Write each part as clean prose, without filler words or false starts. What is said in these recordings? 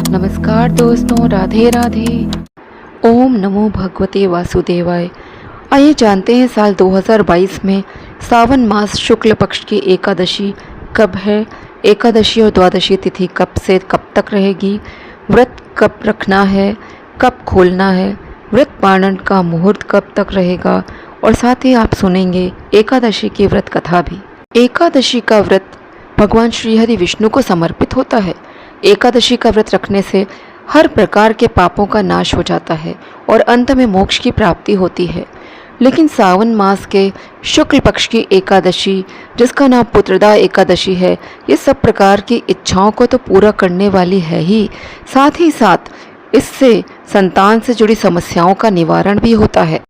नमस्कार दोस्तों, राधे राधे। ओम नमो भगवते वासुदेवाय। आइए जानते हैं साल 2022 में सावन मास शुक्ल पक्ष की एकादशी कब है, एकादशी और द्वादशी तिथि कब से कब तक रहेगी, व्रत कब रखना है, कब खोलना है, व्रत पारण का मुहूर्त कब तक रहेगा और साथ ही आप सुनेंगे एकादशी की व्रत कथा भी। एकादशी का व्रत भगवान श्री हरि विष्णु को समर्पित होता है। एकादशी का व्रत रखने से हर प्रकार के पापों का नाश हो जाता है और अंत में मोक्ष की प्राप्ति होती है। लेकिन सावन मास के शुक्ल पक्ष की एकादशी, जिसका नाम पुत्रदा एकादशी है, ये सब प्रकार की इच्छाओं को तो पूरा करने वाली है ही, साथ ही साथ इससे संतान से जुड़ी समस्याओं का निवारण भी होता है।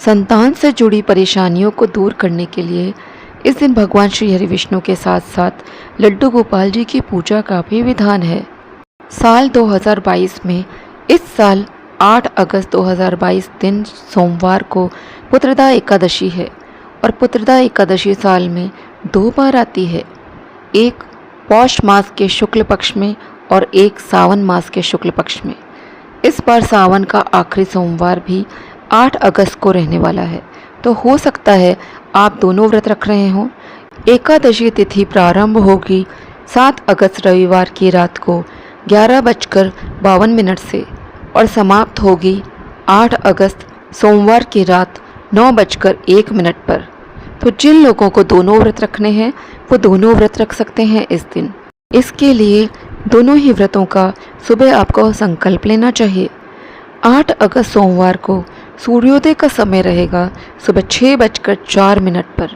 संतान से जुड़ी परेशानियों को दूर करने के लिए इस दिन भगवान श्री हरि विष्णु के साथ साथ लड्डू गोपाल जी की पूजा का भी विधान है। साल 2022 में इस साल 8 अगस्त 2022 दिन सोमवार को पुत्रदा एकादशी है और पुत्रदा एकादशी साल में 2 बार आती है, एक पौष मास के शुक्ल पक्ष में और एक सावन मास के शुक्ल पक्ष में। इस बार सावन का आखिरी सोमवार भी 8 अगस्त को रहने वाला है, तो हो सकता है आप दोनों व्रत रख रहे हों। एकादशी तिथि प्रारंभ होगी 7 अगस्त रविवार की रात को 11:52 से और समाप्त होगी 8 अगस्त सोमवार की रात 9:01 पर। तो जिन लोगों को दोनों व्रत रखने हैं वो दोनों व्रत रख सकते हैं इस दिन। इसके लिए दोनों ही व्रतों का सुबह आपको संकल्प लेना चाहिए। 8 अगस्त सोमवार को सूर्योदय का समय रहेगा सुबह 6:04 पर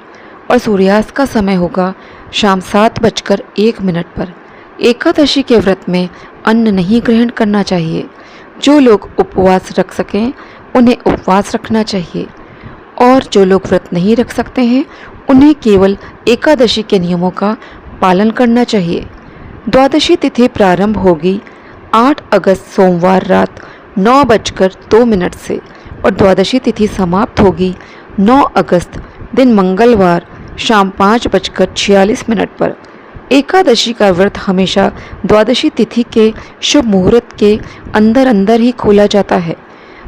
और सूर्यास्त का समय होगा शाम 7:01 पर। एकादशी के व्रत में अन्न नहीं ग्रहण करना चाहिए। जो लोग उपवास रख सकें उन्हें उपवास रखना चाहिए और जो लोग व्रत नहीं रख सकते हैं उन्हें केवल एकादशी के नियमों का पालन करना चाहिए। द्वादशी तिथि प्रारंभ होगी 8 अगस्त सोमवार रात 9:02 से और द्वादशी तिथि समाप्त होगी 9 अगस्त दिन मंगलवार शाम 5:46 पर। एकादशी का व्रत हमेशा द्वादशी तिथि के शुभ मुहूर्त के अंदर अंदर ही खोला जाता है।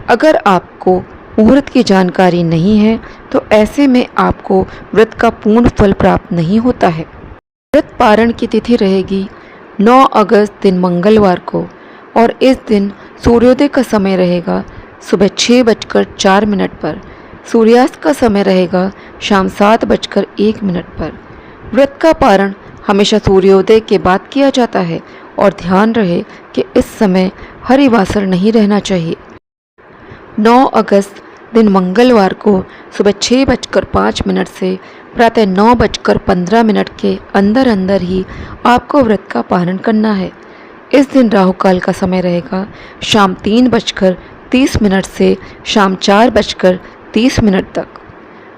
अगर आपको मुहूर्त की जानकारी नहीं है तो ऐसे में आपको व्रत का पूर्ण फल प्राप्त नहीं होता है। व्रत पारण की तिथि रहेगी 9 अगस्त दिन मंगलवार को और इस दिन सूर्योदय का समय रहेगा सुबह 6:04 पर। सूर्यास्त का समय रहेगा शाम 7:01 पर। व्रत का पारण हमेशा सूर्योदय के बाद किया जाता है और ध्यान रहे कि इस समय हरिवासर नहीं रहना चाहिए। 9 अगस्त दिन मंगलवार को सुबह 6:05 से प्रातः 9:15 के अंदर अंदर ही आपको व्रत का पारण करना है। इस दिन राहु काल का समय रहेगा शाम 3:30 से शाम 4:30 तक।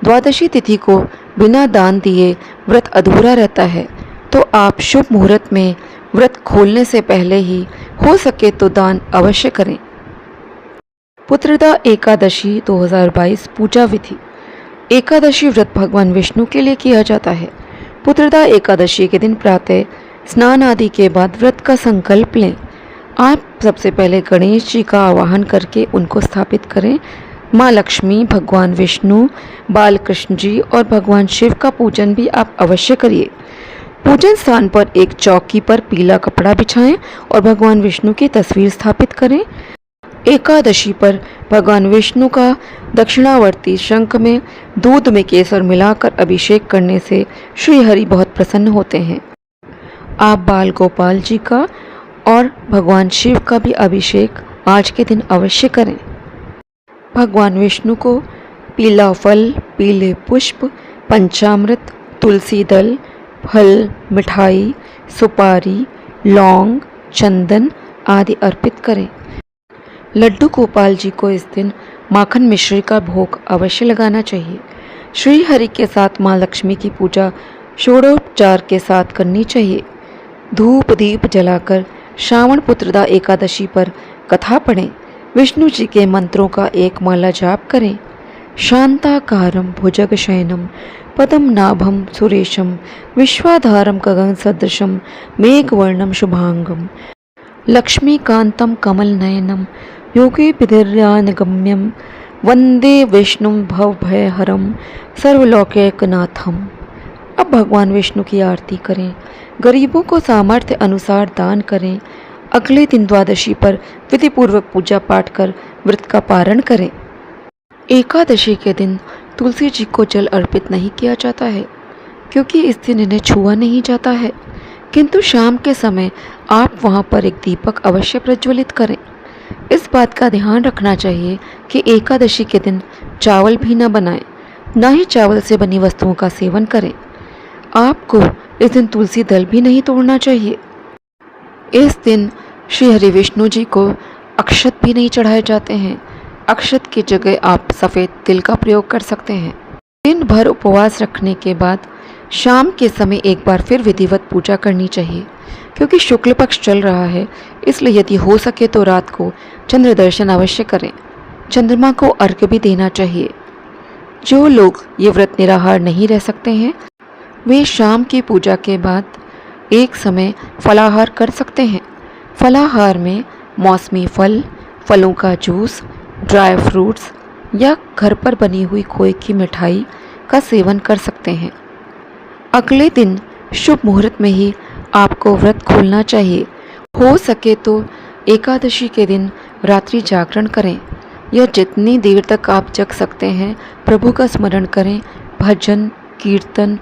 द्वादशी तिथि को बिना दान दिए व्रत अधूरा रहता है, तो आप शुभ मुहूर्त में व्रत खोलने से पहले ही हो सके तो दान अवश्य करें। पुत्रदा एकादशी 2022 पूजा विधि। एकादशी व्रत भगवान विष्णु के लिए किया जाता है। पुत्रदा एकादशी के दिन प्रातः स्नान आदि के बाद व्रत का संकल्प लें। आप सबसे पहले गणेश जी का आवाहन करके उनको स्थापित करें। माँ लक्ष्मी, भगवान विष्णु, बालकृष्ण जी और भगवान शिव का पूजन भी आप अवश्य करिए। पूजन स्थान पर एक चौकी पर पीला कपड़ा बिछाएं और भगवान विष्णु की तस्वीर स्थापित करें। एकादशी पर भगवान विष्णु का दक्षिणावर्ती शंख में दूध में केसर मिलाकर अभिषेक करने से श्री हरि बहुत प्रसन्न होते हैं। आप बाल गोपाल जी का और भगवान शिव का भी अभिषेक आज के दिन अवश्य करें। भगवान विष्णु को पीला फल, पीले पुष्प, पंचामृत, तुलसी दल, फल, मिठाई, सुपारी, लौंग, चंदन आदि अर्पित करें। लड्डू गोपाल जी को इस दिन माखन मिश्री का भोग अवश्य लगाना चाहिए। श्री हरि के साथ माँ लक्ष्मी की पूजा षोडोपचार के साथ करनी चाहिए। धूप दीप जलाकर श्रावण पुत्रदा एकादशी पर कथा पढ़ें। विष्णु जी के मंत्रों का एक माला जाप करें। शांताकारं भुजगशयनं पदम नाभम सुरेशम विश्वाधारम गगन सदृशम मेघवर्णम शुभांगम लक्ष्मीकान्तं कमलनयनं योगीभिर्ध्यानगम्यं वंदे विष्णु भवभयहरं सर्वलोकैकनाथम। अब भगवान विष्णु की आरती करें, गरीबों को सामर्थ्य अनुसार दान करें। अगले दिन द्वादशी पर विधिपूर्वक पूजा पाठ कर व्रत का पारण करें। एकादशी के दिन तुलसी जी को जल अर्पित नहीं किया जाता है, क्योंकि इस दिन इन्हें छुआ नहीं जाता है। किंतु शाम के समय आप वहाँ पर एक दीपक अवश्य प्रज्वलित करें। इस बात का ध्यान रखना चाहिए कि एकादशी के दिन चावल भी न बनाएं, न ही चावल से बनी वस्तुओं का सेवन करें। आपको इस दिन तुलसी दल भी नहीं तोड़ना चाहिए। इस दिन श्री हरि विष्णु जी को अक्षत भी नहीं चढ़ाए जाते हैं। अक्षत की जगह आप सफ़ेद तिल का प्रयोग कर सकते हैं। दिन भर उपवास रखने के बाद शाम के समय एक बार फिर विधिवत पूजा करनी चाहिए, क्योंकि शुक्ल पक्ष चल रहा है। इसलिए यदि हो सके तो रात को चंद्र दर्शन अवश्य करें। चंद्रमा को अर्घ्य भी देना चाहिए। जो लोग ये व्रत निराहार नहीं रह सकते हैं, वे शाम की पूजा के बाद एक समय फलाहार कर सकते हैं। फलाहार में मौसमी फल, फलों का जूस, ड्राई फ्रूट्स या घर पर बनी हुई खोए की मिठाई का सेवन कर सकते हैं। अगले दिन शुभ मुहूर्त में ही आपको व्रत खोलना चाहिए। हो सके तो एकादशी के दिन रात्रि जागरण करें, या जितनी देर तक आप जग सकते हैं प्रभु का स्मरण करें, भजन कीर्तन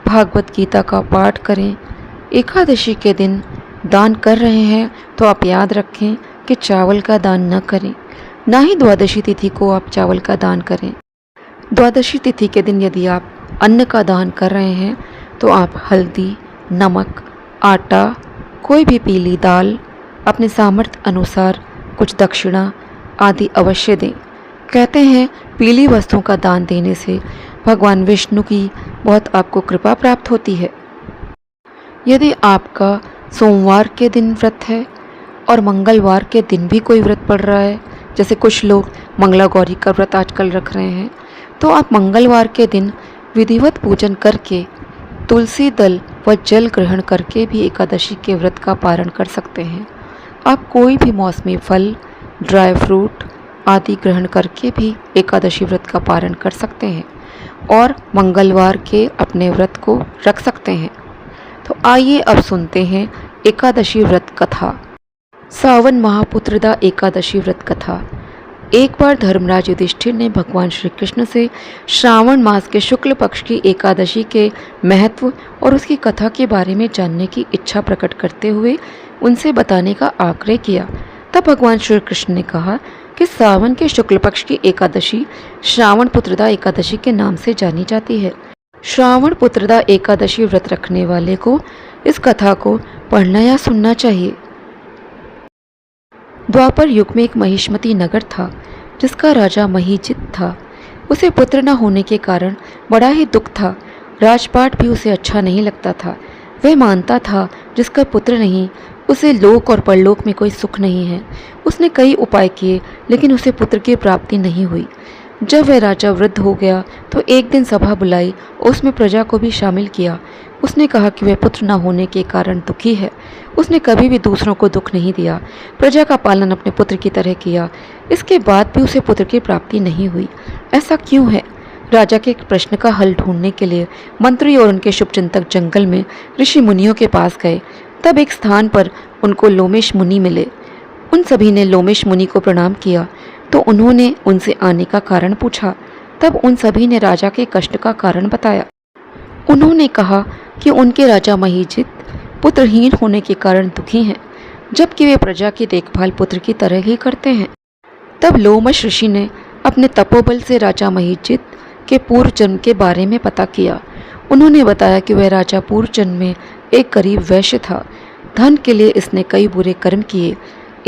भागवत गीता का पाठ करें। एकादशी के दिन दान कर रहे हैं तो आप याद रखें कि चावल का दान न करें, ना ही द्वादशी तिथि को आप चावल का दान करें। द्वादशी तिथि के दिन यदि आप अन्न का दान कर रहे हैं तो आप हल्दी, नमक, आटा, कोई भी पीली दाल, अपने सामर्थ्य अनुसार कुछ दक्षिणा आदि अवश्य दें। कहते हैं पीली वस्तुओं का दान देने से भगवान विष्णु की बहुत आपको कृपा प्राप्त होती है। यदि आपका सोमवार के दिन व्रत है और मंगलवार के दिन भी कोई व्रत पड़ रहा है, जैसे कुछ लोग मंगला गौरी का व्रत आजकल रख रहे हैं, तो आप मंगलवार के दिन विधिवत पूजन करके तुलसी दल व जल ग्रहण करके भी एकादशी के व्रत का पारण कर सकते हैं। आप कोई भी मौसमी फल, ड्राई फ्रूट आदि ग्रहण करके भी एकादशी व्रत का पारण कर सकते हैं और मंगलवार के अपने व्रत को रख सकते हैं। तो आइए अब सुनते हैं एकादशी व्रत कथा। सावन महापुत्रदा एकादशी व्रत कथा। एक बार धर्मराज युधिष्ठिर ने भगवान श्री कृष्ण से श्रावण मास के शुक्ल पक्ष की एकादशी के महत्व और उसकी कथा के बारे में जानने की इच्छा प्रकट करते हुए उनसे बताने का आग्रह किया। तब भगवान श्री कृष्ण ने कहा कि सावन के शुक्ल पक्ष की एकादशी श्रावण पुत्रदा एकादशी के नाम से जानी जाती है। श्रावण पुत्रदा एकादशी व्रत रखने वाले को इस कथा को पढ़ना या सुनना चाहिए। द्वापर युग में एक महिष्मती नगर था, जिसका राजा महीजित था। उसे पुत्र न होने के कारण बड़ा ही दुख था। राजपाट भी उसे अच्छा नहीं लगता था। वह मानता था जिसका पुत्र नहीं, उसे लोक और परलोक में कोई सुख नहीं है। उसने कई उपाय किए, लेकिन उसे पुत्र की प्राप्ति नहीं हुई। जब वह राजा वृद्ध हो गया तो एक दिन सभा बुलाई और उसमें प्रजा को भी शामिल किया। उसने कहा कि वह पुत्र न होने के कारण दुखी है। उसने कभी भी दूसरों को दुख नहीं दिया, प्रजा का पालन अपने पुत्र की तरह किया। इसके बाद भी उसे पुत्र की प्राप्ति नहीं हुई। ऐसा क्यों है? राजा के एक प्रश्न का हल ढूंढने के लिए मंत्री और उनके शुभचिंतक जंगल में ऋषि मुनियों के पास गए। तब एक स्थान पर उनको लोमेश मुनि मिले। उन सभी ने लोमेश मुनि को प्रणाम किया तो उन्होंने उनसे आने का कारण पूछा। तब उन सभी ने राजा के कष्ट का कारण बताया। उन्होंने कहा कि उनके राजा महीजित पुत्रहीन होने के कारण दुखी हैं, जबकि वे प्रजा की देखभाल पुत्र की तरह ही करते हैं। तब लोमश ऋषि ने अपने तपोबल से राजा महीजित के पूर्व जन्म के बारे में पता किया। उन्होंने बताया कि वह राजा पूर्व जन्म में एक गरीब वैश्य था। धन के लिए इसने कई बुरे कर्म किए।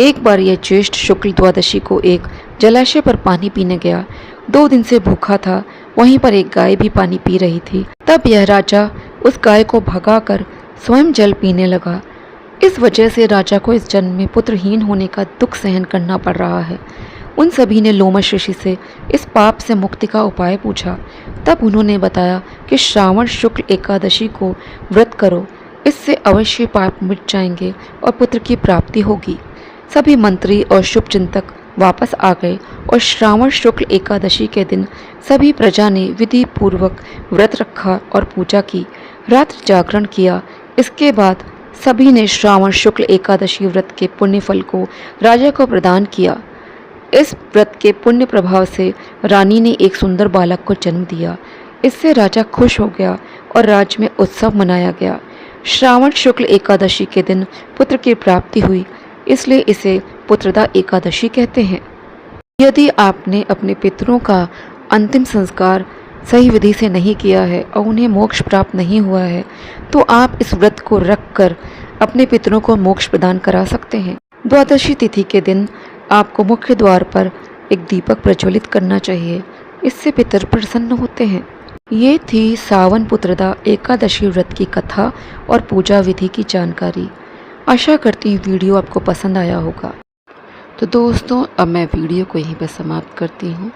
एक बार यह ज्येष्ठ शुक्ल द्वादशी को एक जलाशय पर पानी पीने गया। 2 दिन से भूखा था। वहीं पर एक गाय भी पानी पी रही थी। तब यह राजा उस गाय को भगाकर स्वयं जल पीने लगा। इस वजह से राजा को इस जन्म में पुत्रहीन होने का दुख सहन करना पड़ रहा है। उन सभी ने लोमश ऋषि से इस पाप से मुक्ति का उपाय पूछा। तब उन्होंने बताया कि श्रावण शुक्ल एकादशी को व्रत करो। इससे अवश्य पाप मिट जाएंगे और पुत्र की प्राप्ति होगी। सभी मंत्री और शुभचिंतक वापस आ गए और श्रावण शुक्ल एकादशी के दिन सभी प्रजा ने विधि पूर्वक व्रत रखा और पूजा की, रात्रि जागरण किया। इसके बाद सभी ने श्रावण शुक्ल एकादशी व्रत के पुण्य फल को राजा को प्रदान किया। इस व्रत के पुण्य प्रभाव से रानी ने एक सुंदर बालक को जन्म दिया। इससे राजा खुश हो गया और राज्य में उत्सव मनाया गया। श्रावण शुक्ल एकादशी के दिन पुत्र की प्राप्ति हुई, इसलिए इसे पुत्रदा एकादशी कहते हैं। यदि आपने अपने पितरों का अंतिम संस्कार सही विधि से नहीं किया है और उन्हें मोक्ष प्राप्त नहीं हुआ है, तो आप इस व्रत को रख कर अपने पितरों को मोक्ष प्रदान करा सकते हैं। द्वादशी तिथि के दिन आपको मुख्य द्वार पर एक दीपक प्रज्वलित करना चाहिए, इससे पितर प्रसन्न होते हैं। ये थी सावन पुत्रदा एकादशी व्रत की कथा और पूजा विधि की जानकारी। आशा करती हूँ वीडियो आपको पसंद आया होगा। तो दोस्तों, अब मैं वीडियो को यहीं पर समाप्त करती हूँ।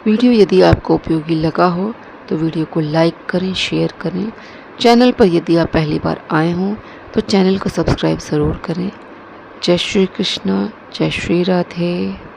वीडियो यदि आपको उपयोगी लगा हो तो वीडियो को लाइक करें, शेयर करें। चैनल पर यदि आप पहली बार आए हों तो चैनल को सब्सक्राइब ज़रूर करें। जय श्री कृष्ण, जय श्री राधे।